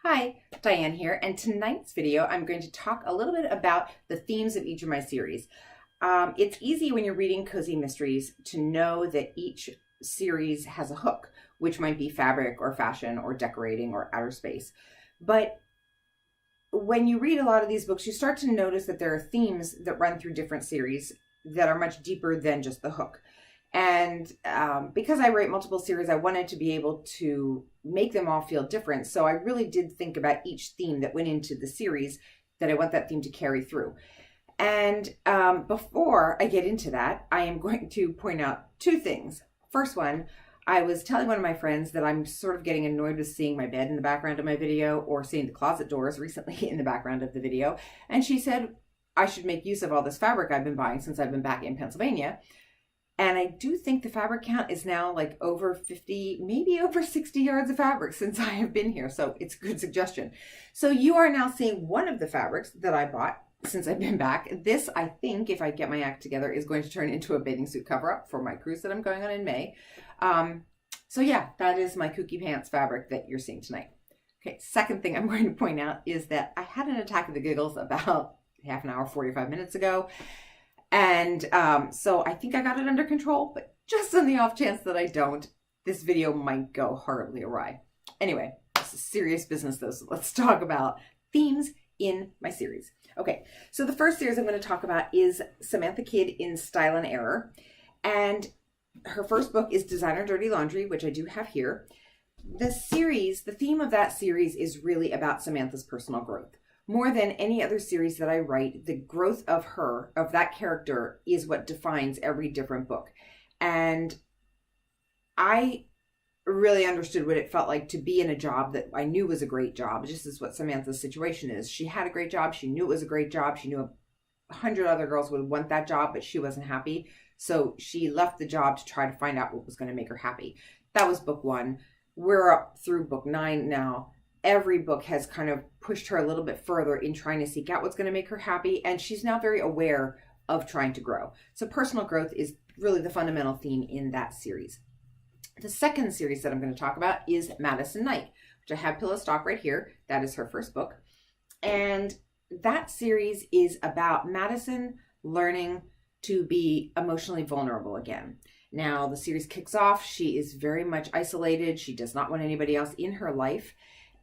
Hi, Diane here, and tonight's video I'm going to talk a little bit about the themes of each of my series. It's easy when you're reading cozy mysteries to know that each series has a hook, which might be fabric or fashion or decorating or outer space. But when you read a lot of these books, you start to notice that there are themes that run through different series that are much deeper than just the hook. And because I write multiple series, I wanted to be able to make them all feel different. So I really did think about each theme that went into the series that I want that theme to carry through. And before I get into that, I am going to point out two things. First one, I was telling one of my friends that I'm sort of getting annoyed with seeing my bed in the background of my video or seeing the closet doors recently in the background of the video. And she said I should make use of all this fabric I've been buying since I've been back in Pennsylvania. And I do think the fabric count is now like over 50, maybe over 60 yards of fabric since I have been here. So it's a good suggestion. So you are now seeing one of the fabrics that I bought since I've been back. This, I think, if I get my act together, is going to turn into a bathing suit cover-up for my cruise that I'm going on in May. So yeah, that is my kooky pants fabric that you're seeing tonight. Okay, second thing I'm going to point out is that I had an attack of the giggles about half an hour, 45 minutes ago. And so I think I got it under control, but just on the off chance that I don't, this video might go horribly awry. Anyway, this is serious business though, so let's talk about themes in my series. Okay, so the first series I'm going to talk about is Samantha Kidd in Style and Error. And her first book is Designer Dirty Laundry, which I do have here. The theme of that series is really about Samantha's personal growth. More than any other series that I write, the growth of that character, is what defines every different book. And I really understood what it felt like to be in a job that I knew was a great job. Just as what Samantha's situation is. She had a great job. She knew it was a great job. She knew 100 other girls would want that job, but she wasn't happy. So she left the job to try to find out what was going to make her happy. That was book 1. We're up through book 9 now. Every book has kind of pushed her a little bit further in trying to seek out what's going to make her happy. And she's now very aware of trying to grow. So personal growth is really the fundamental theme in that series. The second series that I'm going to talk about is Madison Night, which I have pillow stock right here. That is her first book. And that series is about Madison learning to be emotionally vulnerable again. Now, the series kicks off. She is very much isolated. She does not want anybody else in her life.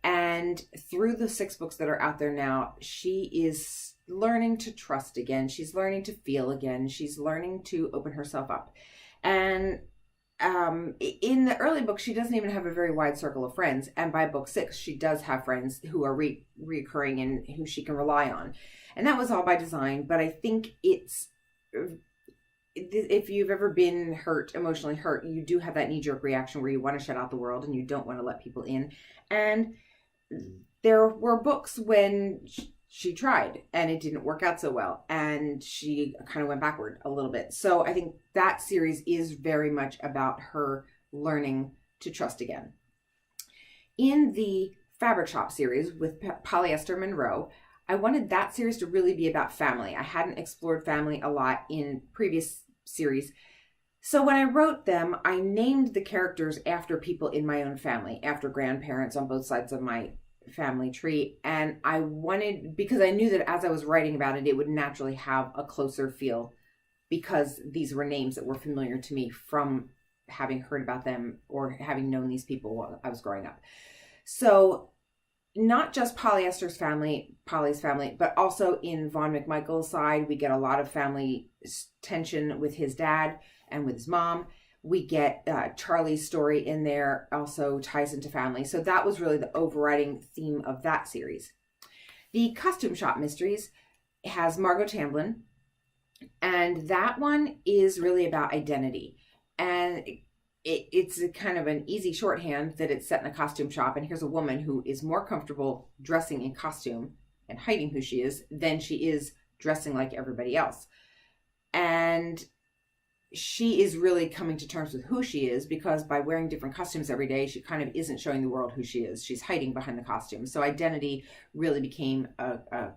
And through the 6 books that are out there now, she is learning to trust again. She's learning to feel again. She's learning to open herself up. And in the early books, she doesn't even have a very wide circle of friends. And by book 6, she does have friends who are reoccurring and who she can rely on. And that was all by design. But I think if you've ever been hurt, emotionally hurt, you do have that knee-jerk reaction where you want to shut out the world and you don't want to let people in. And there were books when she tried and it didn't work out so well and she kind of went backward a little bit. So I think that series is very much about her learning to trust again. In the Fabric Shop series with Polyester Monroe, I wanted that series to really be about family. I hadn't explored family a lot in previous series. So when I wrote them, I named the characters after people in my own family, after grandparents on both sides of my family tree. And I wanted, because I knew that as I was writing about it, it would naturally have a closer feel because these were names that were familiar to me from having heard about them or having known these people while I was growing up. So not just Polly's family, but also in Vaughn McMichael's side, we get a lot of family tension with his dad and with his mom. We get Charlie's story in there, also ties into family. So that was really the overriding theme of that series. The Costume Shop Mysteries has Margot Tamblyn, and that one is really about identity. And it's a kind of an easy shorthand that it's set in a costume shop, and here's a woman who is more comfortable dressing in costume and hiding who she is than she is dressing like everybody else. And she is really coming to terms with who she is because by wearing different costumes every day, she kind of isn't showing the world who she is. She's hiding behind the costume. So identity really became an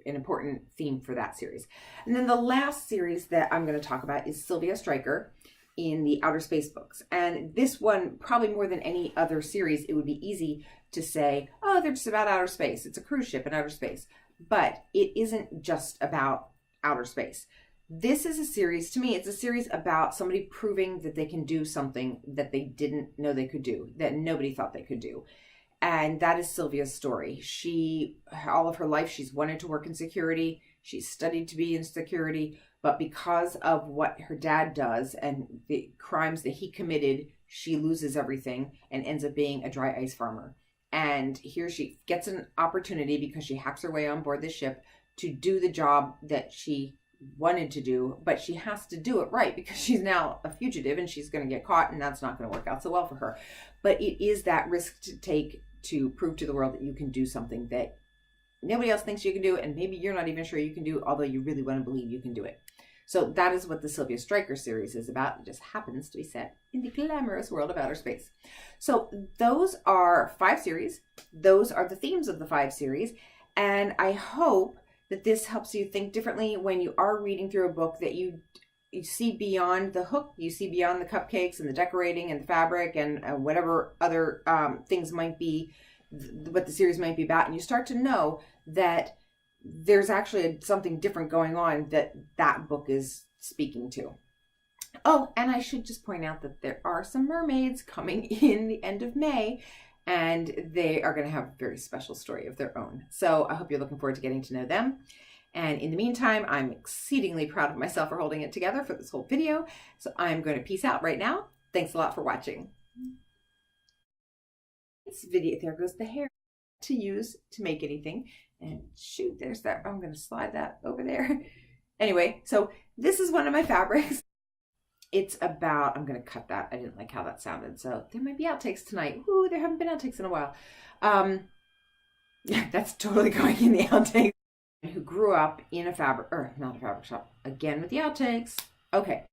important theme for that series. And then the last series that I'm going to talk about is Sylvia Stryker. in the outer space books. And this one, probably more than any other series, it would be easy to say, oh, they're just about outer space. It's a cruise ship in outer space. But it isn't just about outer space. This is a series, to me, it's a series about somebody proving that they can do something that they didn't know they could do, that nobody thought they could do. And that is Sylvia's story. All of her life, she's wanted to work in security. She's studied to be in security. But because of what her dad does and the crimes that he committed, she loses everything and ends up being a dry ice farmer. And here she gets an opportunity because she hacks her way on board the ship to do the job that she wanted to do, but she has to do it right because she's now a fugitive and she's going to get caught, and that's not going to work out so well for her. But it is that risk to take to prove to the world that you can do something that nobody else thinks you can do, and maybe you're not even sure you can do, although you really want to believe you can do it. So that is what the Sylvia Stryker series is about. It just happens to be set in the glamorous world of outer space. So those are 5 series. Those are the themes of the 5 series. And I hope that this helps you think differently when you are reading through a book, that you see beyond the hook, you see beyond the cupcakes and the decorating and the fabric and whatever other things might be, what the series might be about. And you start to know that there's actually something different going on that book is speaking to. Oh, and I should just point out that there are some mermaids coming in the end of May, and they are going to have a very special story of their own. So I hope you're looking forward to getting to know them. And in the meantime, I'm exceedingly proud of myself for holding it together for this whole video. So I'm going to peace out right now. Thanks a lot for watching. This video, there goes the hair to use to make anything. And shoot, there's that. I'm going to slide that over there. Anyway, so this is one of my fabrics. It's about, I'm going to cut that. I didn't like how that sounded. So there might be outtakes tonight. Ooh, there haven't been outtakes in a while. Yeah, that's totally going in the outtakes. Who grew up in a fabric, or not a fabric shop, again with the outtakes. Okay.